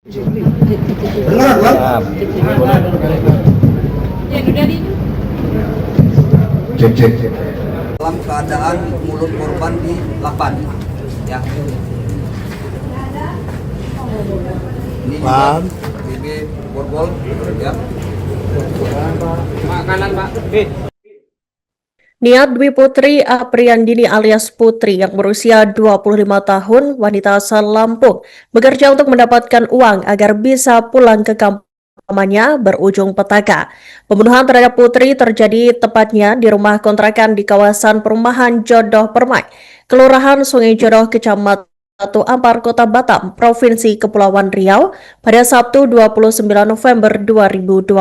Benar, Bang? Cek, cek, cek. Dalam keadaan mulut korban dilakban, ya. Ini juga BB borgol, ya. Makanan Pak. Niat Dwi Putri Apriyandini alias Putri yang berusia 25 tahun, wanita asal Lampung, bekerja untuk mendapatkan uang agar bisa pulang ke kampungnya berujung petaka. Pembunuhan terhadap Putri terjadi tepatnya di rumah kontrakan di kawasan perumahan Jodoh Permai, Kelurahan Sungai Jodoh, Kecamatan Batu Ampar, Kota Batam, Provinsi Kepulauan Riau pada Sabtu 29 November 2025.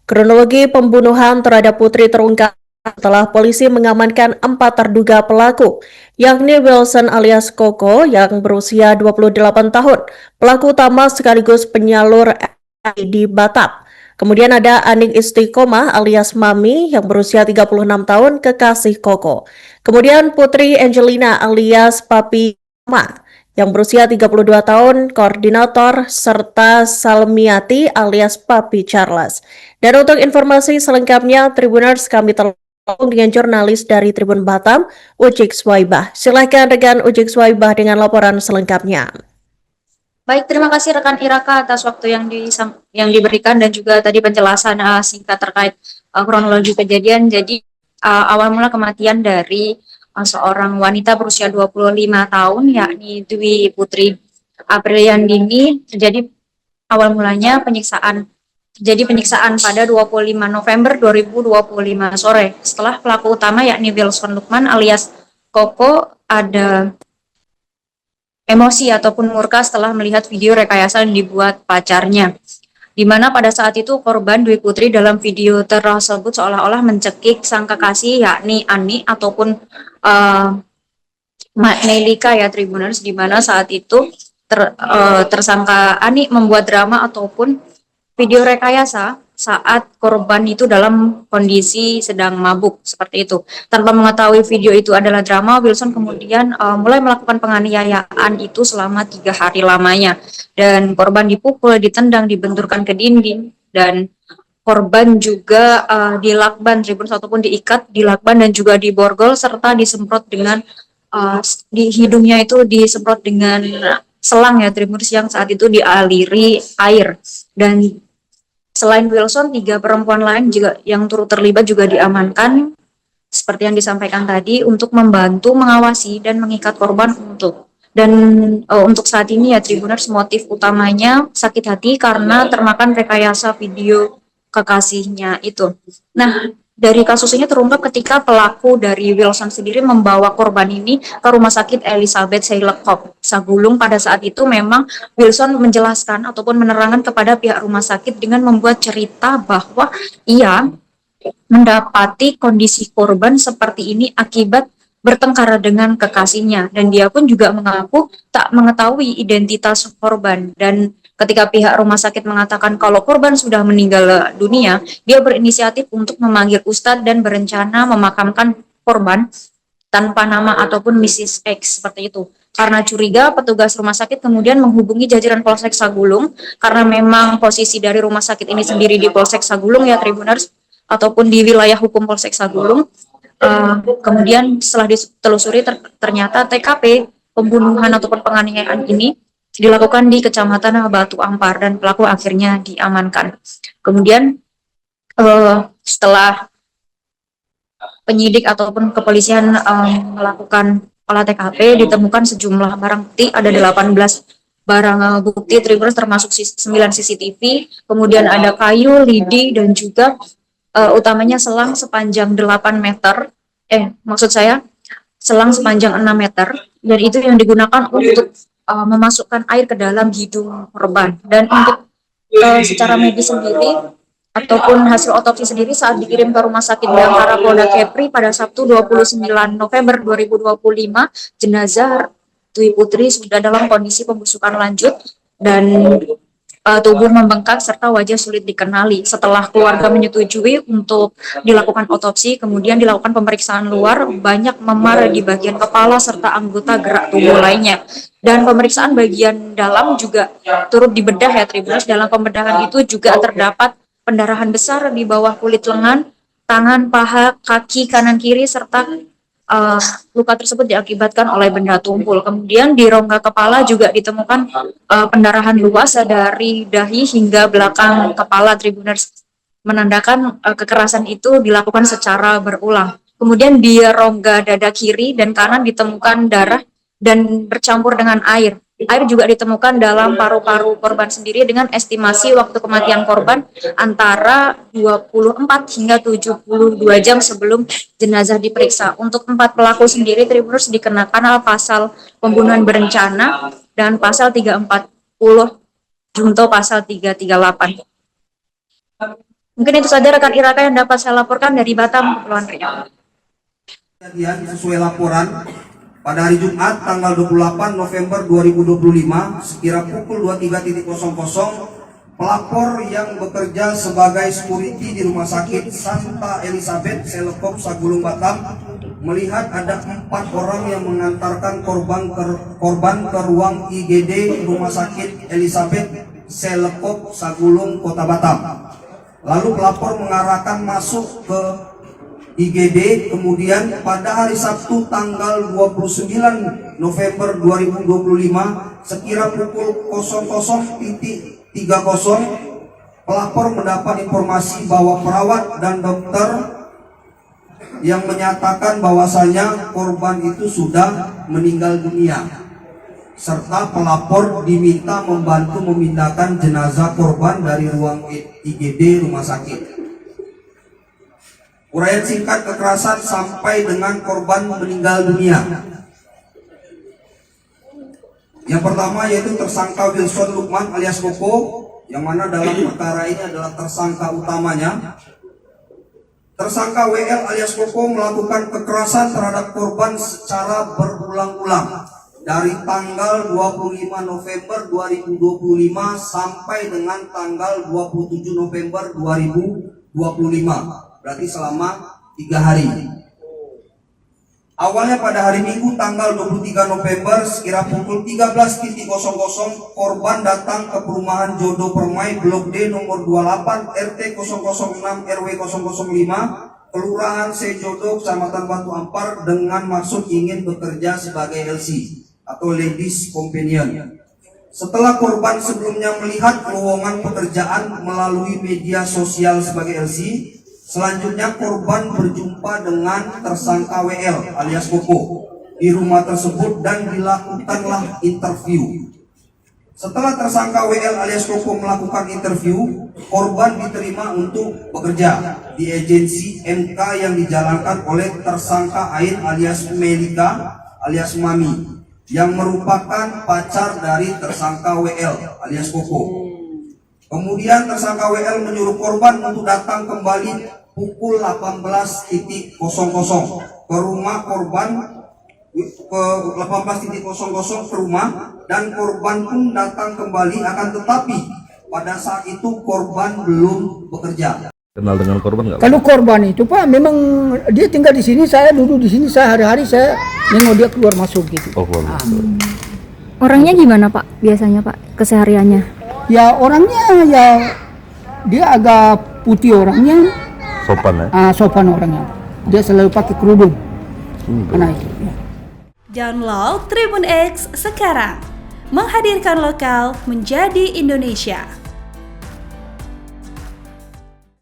Kronologi pembunuhan terhadap Putri terungkap setelah polisi mengamankan 4 terduga pelaku, yakni Wilson alias Koko yang berusia 28 tahun, pelaku utama sekaligus penyalur di Batam. Kemudian ada Aning Istiqomah alias Mami yang berusia 36 tahun, kekasih Koko. Kemudian Putri Angelina alias Papi Mama yang berusia 32 tahun, koordinator, serta Salmiati alias Papi Charles. Dan untuk informasi selengkapnya, Tribuners, kami telah dengan jurnalis dari Tribun Batam, Ujik Swaibah. Silahkan rekan Ujik Swaibah dengan laporan selengkapnya. Baik, terima kasih rekan Iraka atas waktu yang diberikan dan juga tadi penjelasan singkat terkait kronologi kejadian. Jadi awal mula kematian dari seorang wanita berusia 25 tahun yakni Dwi Putri Apriyandini terjadi awal mulanya penyiksaan pada 25 November 2025 sore. Setelah pelaku utama yakni Wilson Lukman alias Koko ada emosi ataupun murka setelah melihat video rekayasa yang dibuat pacarnya. Di mana pada saat itu korban Dwi Putri dalam video tersebut seolah-olah mencekik sang kekasih yakni Ani ataupun Melika ya Tribuners, di mana saat itu tersangka Ani membuat drama ataupun video rekayasa saat korban itu dalam kondisi sedang mabuk seperti itu. Tanpa mengetahui video itu adalah drama, Wilson kemudian mulai melakukan penganiayaan itu selama 3 hari lamanya. Dan korban dipukul, ditendang, dibenturkan ke dinding, dan korban juga dilakban Tribuners ataupun diikat, dilakban dan juga diborgol serta disemprot dengan di hidungnya itu disemprot dengan selang ya Tribuners yang saat itu dialiri air. Dan selain Wilson, 3 perempuan lain juga yang turut terlibat juga diamankan seperti yang disampaikan tadi untuk membantu mengawasi dan mengikat korban untuk saat ini ya Tribuners, motif utamanya sakit hati karena termakan rekayasa video kekasihnya itu. Nah, dari kasus ini terungkap ketika pelaku dari Wilson sendiri membawa korban ini ke Rumah Sakit Elizabeth Seilekop Sagulung. Pada saat itu memang Wilson menjelaskan ataupun menerangkan kepada pihak rumah sakit dengan membuat cerita bahwa ia mendapati kondisi korban seperti ini akibat bertengkar dengan kekasihnya, dan dia pun juga mengaku tak mengetahui identitas korban. Dan ketika pihak rumah sakit mengatakan kalau korban sudah meninggal dunia, dia berinisiatif untuk memanggil ustadz dan berencana memakamkan korban tanpa nama ataupun Mrs. X seperti itu. Karena curiga, petugas rumah sakit kemudian menghubungi jajaran Polsek Sagulung karena memang posisi dari rumah sakit ini sendiri di Polsek Sagulung ya Tribuners, ataupun di wilayah hukum Polsek Sagulung. Kemudian setelah ditelusuri ternyata TKP pembunuhan ataupun penganiayaan ini dilakukan di Kecamatan Batu Ampar dan pelaku akhirnya diamankan. Kemudian setelah penyidik ataupun kepolisian melakukan olah TKP, ditemukan sejumlah barang bukti, ada 18 barang bukti Tribuners termasuk 9 CCTV, kemudian ada kayu, lidi, dan juga utamanya selang sepanjang 8 meter, selang sepanjang 6 meter, dan itu yang digunakan untuk memasukkan air ke dalam hidung korban. Dan untuk secara medis sendiri, ataupun hasil otopsi sendiri saat dikirim ke Rumah Sakit Bayangkara Polda Kepri pada Sabtu 29 November 2025, jenazah Dwi Putri sudah dalam kondisi pembusukan lanjut dan tubuh membengkak serta wajah sulit dikenali. Setelah keluarga menyetujui untuk dilakukan otopsi, kemudian dilakukan pemeriksaan luar, banyak memar di bagian kepala serta anggota gerak tubuh lainnya. Dan pemeriksaan bagian dalam juga turut dibedah ya Tribuners. Dalam pembedahan itu juga terdapat pendarahan besar di bawah kulit lengan, tangan, paha, kaki kanan kiri, serta luka tersebut diakibatkan oleh benda tumpul. Kemudian di rongga kepala juga ditemukan pendarahan luas dari dahi hingga belakang kepala Tribuners, menandakan kekerasan itu dilakukan secara berulang. Kemudian di rongga dada kiri dan kanan ditemukan darah dan bercampur dengan air. Air juga ditemukan dalam paru-paru korban sendiri dengan estimasi waktu kematian korban antara 24 hingga 72 jam sebelum jenazah diperiksa. Untuk 4 pelaku sendiri Tribuners dikenakan pasal pembunuhan berencana dan pasal 340 junto pasal 338. Mungkin itu saja rekan Iraka yang dapat saya laporkan dari Batam, Kepulauan Riau. Kejadian sesuai laporan pada hari Jumat tanggal 28 November 2025 sekira pukul 23.00 pelapor yang bekerja sebagai security di Rumah Sakit Santa Elizabeth Selekop Sagulung Batam melihat ada 4 orang yang mengantarkan korban ke ruang IGD Rumah Sakit Elizabeth Selekop Sagulung Kota Batam. Lalu pelapor mengarahkan masuk ke IGD. Kemudian pada hari Sabtu tanggal 29 November 2025 sekira pukul 00.30 pelapor mendapat informasi bahwa perawat dan dokter yang menyatakan bahwasanya korban itu sudah meninggal dunia, serta pelapor diminta membantu memindahkan jenazah korban dari ruang IGD rumah sakit. Uraian singkat kekerasan sampai dengan korban meninggal dunia. Yang pertama yaitu tersangka Wilson Lukman alias Koko, yang mana dalam perkara ini adalah tersangka utamanya. Tersangka WL alias Koko melakukan kekerasan terhadap korban secara berulang-ulang dari tanggal 25 November 2025 sampai dengan tanggal 27 November 2025. Berarti selama 3 hari. Awalnya pada hari Minggu tanggal 23 November sekira pukul 13.00 korban datang ke perumahan Jodoh Permai Blok D nomor 28 RT 006 RW 005 Kelurahan Sejodo Kecamatan Batu Ampar dengan maksud ingin bekerja sebagai LC atau Ladies Companion. Setelah korban sebelumnya melihat lowongan pekerjaan melalui media sosial sebagai LC, selanjutnya korban berjumpa dengan tersangka WL alias Koko di rumah tersebut dan dilakukanlah interview. Setelah tersangka WL alias Koko melakukan interview, korban diterima untuk bekerja di agensi MK yang dijalankan oleh tersangka Ain alias Melika alias Mami, yang merupakan pacar dari tersangka WL alias Koko. Kemudian tersangka WL menyuruh korban untuk datang kembali pukul 18.00 ke rumah korban, ke 18.00 ke rumah, dan korban pun datang kembali, akan tetapi pada saat itu korban belum bekerja. Kenal dengan korban nggak? Kalau korban itu Pak, memang dia tinggal di sini, saya duduk di sini, saya hari-hari saya nengok dia keluar masuk gitu. Oh, keluar masuk. Orangnya gimana Pak biasanya Pak kesehariannya? Ya orangnya ya dia agak putih orangnya, Sopan ya? sopan orangnya. Dia selalu pakai kerudung. Karena itu. Ya. Download Tribun X sekarang, menghadirkan lokal menjadi Indonesia.